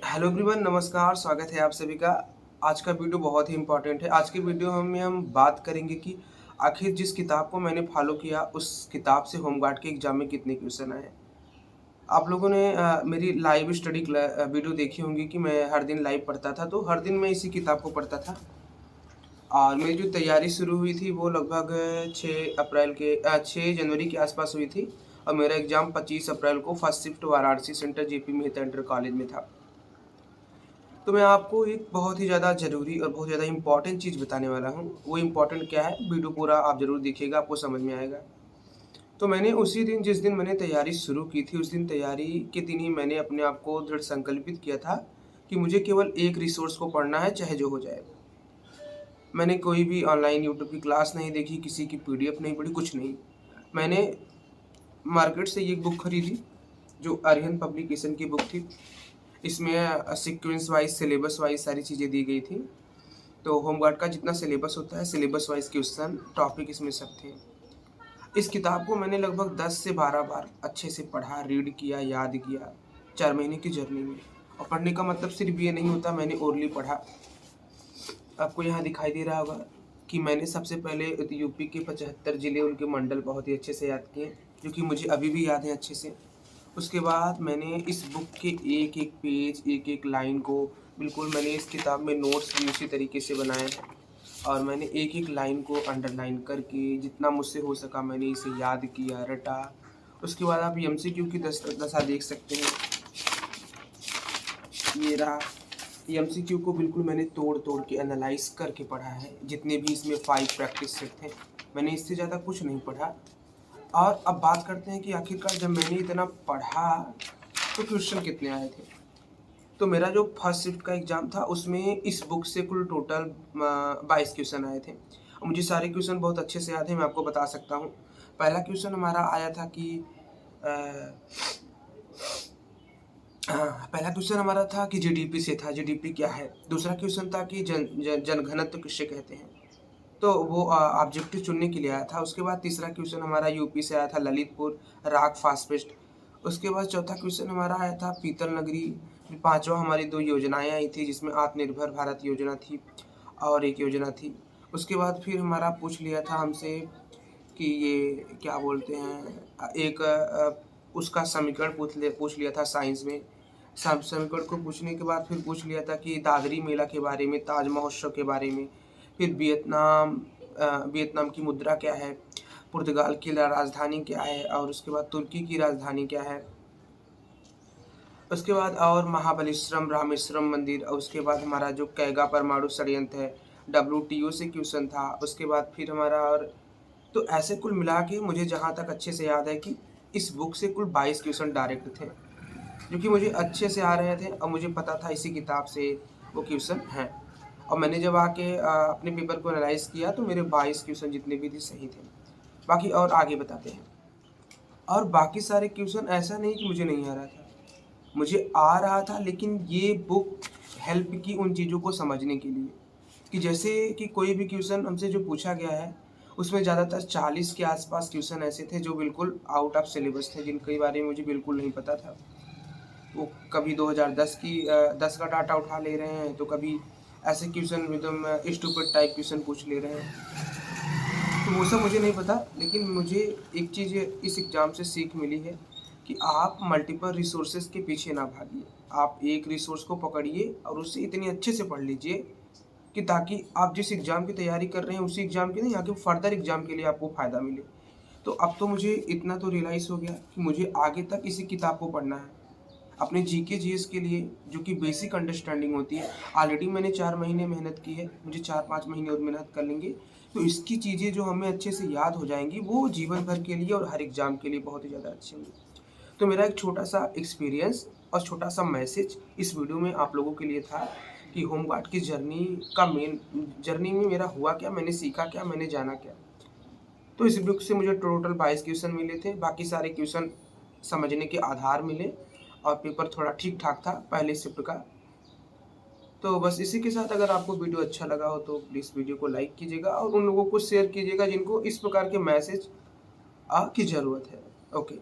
Hello everyone, नमस्कार। स्वागत है आप सभी का। आज का वीडियो बहुत ही इम्पोर्टेंट है। आज के वीडियो में हम बात करेंगे कि आखिर जिस किताब को मैंने फॉलो किया उस किताब से होमगार्ड के एग्जाम में कितने क्वेश्चन आए। आप लोगों ने मेरी लाइव स्टडी वीडियो देखी होंगी कि मैं हर दिन लाइव पढ़ता था, तो हर दिन मैं इसी किताब को पढ़ता था। और मेरी जो तैयारी शुरू हुई थी वो लगभग 6 जनवरी के आसपास हुई थी। और मेरा एग्ज़ाम 25 अप्रैल को first shift Varanasi centre JP Mehta inter college में था। तो मैं आपको एक बहुत ही ज़्यादा ज़रूरी और बहुत ज़्यादा इम्पोर्टेंट चीज़ बताने वाला हूँ। वो इम्पोर्टेंट क्या है, वीडियो पूरा आप ज़रूर देखिएगा, आपको समझ में आएगा। तो मैंने उसी दिन, जिस दिन मैंने तैयारी शुरू की थी, उस दिन तैयारी के दिन ही मैंने अपने आप को दृढ़ संकल्पित किया था कि मुझे केवल एक रिसोर्स को पढ़ना है, चाहे जो हो जाए। मैंने कोई भी ऑनलाइन यूट्यूब की क्लास नहीं देखी, किसी की पीडीएफ नहीं पढ़ी, कुछ नहीं। मैंने मार्केट से ये बुक खरीदी, जो अरिहंत पब्लिकेशन की बुक थी। इसमें सीक्वेंस वाइज, सिलेबस वाइज सारी चीज़ें दी गई थी। तो होमगार्ड का जितना सिलेबस होता है, सिलेबस वाइज क्वेश्चन टॉपिक इसमें सब थे। इस किताब को मैंने लगभग 10 से 12 बार अच्छे से पढ़ा, रीड किया, याद किया, 4 महीने की जर्नी में। और पढ़ने का मतलब सिर्फ ये नहीं होता, मैंने ओरली पढ़ा। आपको यहाँ दिखाई दे रहा होगा कि मैंने सबसे पहले यूपी के 75 ज़िले, उनके मंडल बहुत ही अच्छे से याद किए, जो कि मुझे अभी भी याद हैं अच्छे से। उसके बाद मैंने इस बुक के एक-एक पेज, एक-एक लाइन को बिल्कुल, मैंने इस किताब में नोट्स भी उसी तरीके से बनाए हैं। और मैंने एक-एक लाइन को अंडरलाइन करके जितना मुझसे हो सका मैंने इसे याद किया, रटा। उसके बाद आप एमसीक्यू की दशा देख सकते हैं। ये रहा। एमसीक्यू को बिल्कुल मैंने तोड़-तोड़ के एनालाइज़ करके पढ़ा है। जितने भी इसमें 5 प्रैक्टिस सेट थे, मैंने इससे ज़्यादा कुछ नहीं पढ़ा। और अब बात करते हैं कि आखिरकार जब मैंने इतना पढ़ा तो क्वेश्चन कितने आए थे। तो मेरा जो फर्स्ट शिफ्ट का एग्ज़ाम था उसमें इस बुक से कुल टोटल 22 क्वेश्चन आए थे। और मुझे सारे क्वेश्चन बहुत अच्छे से याद हैं, मैं आपको बता सकता हूँ। पहला क्वेश्चन हमारा आया था कि पहला क्वेश्चन हमारा था कि जीडीपी से था, जीडीपी क्या है। दूसरा क्वेश्चन था कि जनघनत्व किसे कहते हैं। तो वो ऑब्जेक्टिव चुनने के लिए आया था। उसके बाद तीसरा क्वेश्चन हमारा यूपी से आया था, ललितपुर राग फास्फेस्ट। उसके बाद चौथा क्वेश्चन हमारा आया था पीतल नगरी। पांचवा हमारी 2 योजनाएं आई थी, जिसमें आत्मनिर्भर भारत योजना थी और एक योजना थी। उसके बाद फिर हमारा पूछ लिया था हमसे कि ये क्या बोलते हैं, एक उसका समीकरण पूछ लिया था साइंस में। समीकरण को पूछने के बाद फिर पूछ लिया था कि दादरी मेला के बारे में, ताज महोत्सव के बारे में। फिर वियतनाम की मुद्रा क्या है, पुर्तगाल की राजधानी क्या है, और उसके बाद तुर्की की राजधानी क्या है। उसके बाद और महाबलेश्वरम रामेश्वरम मंदिर। और उसके बाद हमारा जो कैगा परमाणु षड्यंत्र है, डब्ल्यूटीओ से क्वेश्चन था। उसके बाद फिर हमारा, और तो ऐसे कुल मिला के मुझे जहाँ तक अच्छे से याद है कि इस बुक से कुल 22 क्वेश्चन डायरेक्ट थे, जो कि मुझे अच्छे से आ रहे थे और मुझे पता था इसी किताब से वो क्वेश्चन हैं। और मैंने जब आके अपने पेपर को एनालाइज़ किया तो मेरे 22 क्वेश्चन जितने भी थे सही थे। बाकी और आगे बताते हैं। और बाकी सारे क्वेश्चन ऐसा नहीं कि मुझे नहीं आ रहा था, मुझे आ रहा था, लेकिन ये बुक हेल्प की उन चीज़ों को समझने के लिए कि जैसे कि कोई भी क्वेश्चन हमसे जो पूछा गया है उसमें ज़्यादातर 40 के आसपास क्वेश्चन ऐसे थे जो बिल्कुल आउट ऑफ सिलेबस थे, जिनके बारे में मुझे बिल्कुल नहीं पता था। वो कभी 2010 10 का डाटा उठा ले रहे हैं, तो कभी ऐसे क्वेश्चन एकदम स्टूपिड टाइप क्वेश्चन पूछ ले रहे हैं। तो वो सब मुझे नहीं पता, लेकिन मुझे एक चीज़ इस एग्ज़ाम से सीख मिली है कि आप मल्टीपल रिसोर्सेज के पीछे ना भागिए। आप एक रिसोर्स को पकड़िए और उससे इतनी अच्छे से पढ़ लीजिए कि ताकि आप जिस एग्ज़ाम की तैयारी कर रहे हैं उसी एग्ज़ाम की नहीं, आगे फर्दर एग्ज़ाम के लिए आपको फ़ायदा मिले। तो अब तो मुझे इतना तो रियलाइज़ हो गया कि मुझे आगे तक इसी किताब को पढ़ना है। अपने जीके जीएस के लिए, जो कि बेसिक अंडरस्टैंडिंग होती है। ऑलरेडी मैंने 4 महीने मेहनत की है, मुझे 4-5 महीने और मेहनत कर लेंगे, तो इसकी चीज़ें जो हमें अच्छे से याद हो जाएँगी, वो जीवन भर के लिए और हर एग्ज़ाम के लिए बहुत ही ज़्यादा अच्छी होंगी। तो मेरा एक छोटा-सा एक्सपीरियंस और छोटा-सा मैसेज इस वीडियो में आप लोगों के लिए था कि होमगार्ड की जर्नी में मेरा हुआ क्या, मैंने सीखा क्या, मैंने जाना क्या। तो इस बुक से मुझे टोटल 22 क्वेश्चन मिले थे, बाकी सारे क्वेश्चन समझने के आधार मिले और पेपर थोड़ा ठीक-ठाक था पहले शिफ्ट का। तो बस इसी के साथ अगर आपको वीडियो अच्छा लगा हो तो प्लीज़ वीडियो को लाइक कीजिएगा और उन लोगों को शेयर कीजिएगा जिनको इस प्रकार के मैसेज की ज़रूरत है। ओके।